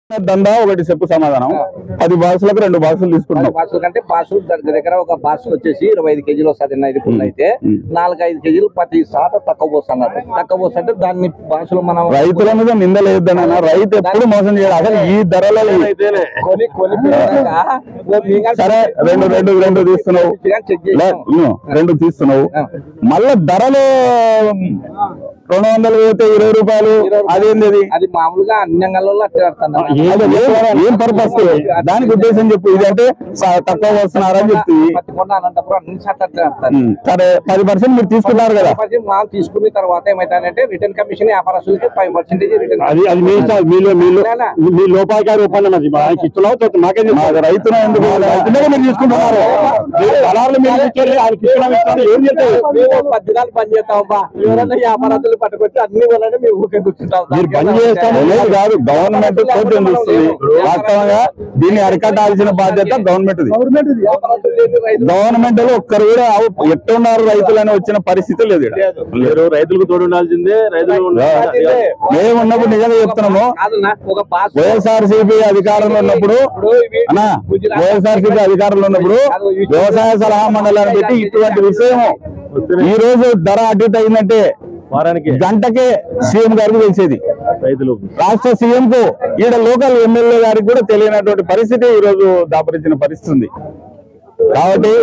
దందా ఒకటి చెప్పు సమాధానం 10 బాక్సులకు 2 బాక్సులు తీసుకుంటాం. బాక్సుల కంటే బాక్సులు దగ్గర ఒక బాక్స్ వచ్చేసి 25 కేజీలు వస్తుంది. 5 ఫుల్ అయితే 4-5 కేజీలు ప్రతి సాట తక్కువ పోస్తున్నారు. తక్కువ పోస్తుంటే దాన్ని బాక్సులు మనం రైతుల మీద నిందలేద్దన్న రైతు ఎప్పుడు మోసం చేయాలి. అసలు ఈ ధరలలో సరే 2 తీస్తున్నావు, 2 తీస్తున్నావు, మళ్ళా ధరలు 200 పోతే 20 రూపాయలు. అదేంది అది మామూలుగా అన్ని అంగళ్ళలో ఏం పర్పస్ దానికి ఉద్దేశం చెప్పు. ఇది అంటే తక్కువ వస్తున్నారని చెప్తుంది. సరే 10% మీరు తీసుకున్నారు కదా. తీసుకున్న తర్వాత ఏమైతే రిటర్న్ కమిషన్ వ్యాపారస్తులకి 5% రిటర్న్. మీ లోపాకారి ఒప్పందం అది ఇస్తున్నావు. రైతున ఎందుకు మీరు తీసుకుంటున్నారు? పద్దినాలు పని చేస్తామమ్మా. ఎవరైనా వ్యాపారస్తులు పట్టుకొచ్చి అన్ని వల్ల మేము ఊరికే కూర్చుంటాం. మీరు పని చేస్తాము కాదు, గవర్నమెంట్ వాస్తవంగా దీన్ని అరికట్టాల్సిన బాధ్యత గవర్నమెంట్. గవర్నమెంట్ లో ఒక్కరు కూడా ఎట్టున్నారు రైతులని వచ్చిన పరిస్థితి లేదు. మీరు రైతులకు తోడు ఉండాల్సిందే. మేము ఉన్నప్పుడు నిజంగా చెప్తున్నాము. వైఎస్ఆర్సీపీ అధికారంలో ఉన్నప్పుడు వ్యవసాయ సలహా మండలాన్ని పెట్టి ఇటువంటి విషయం ఈ రోజు ధర అడ్డు అయిందంటే వారానికి గంటకే సీఎం గారికి తెలిసేది. రైతులు రాష్ట్ర సీఎం కు ఈడ లోకల్ ఎమ్మెల్యే గారికి కూడా తెలియనటువంటి పరిస్థితి ఈ రోజు దాపరించిన పరిస్థితి ఉంది. కాబట్టి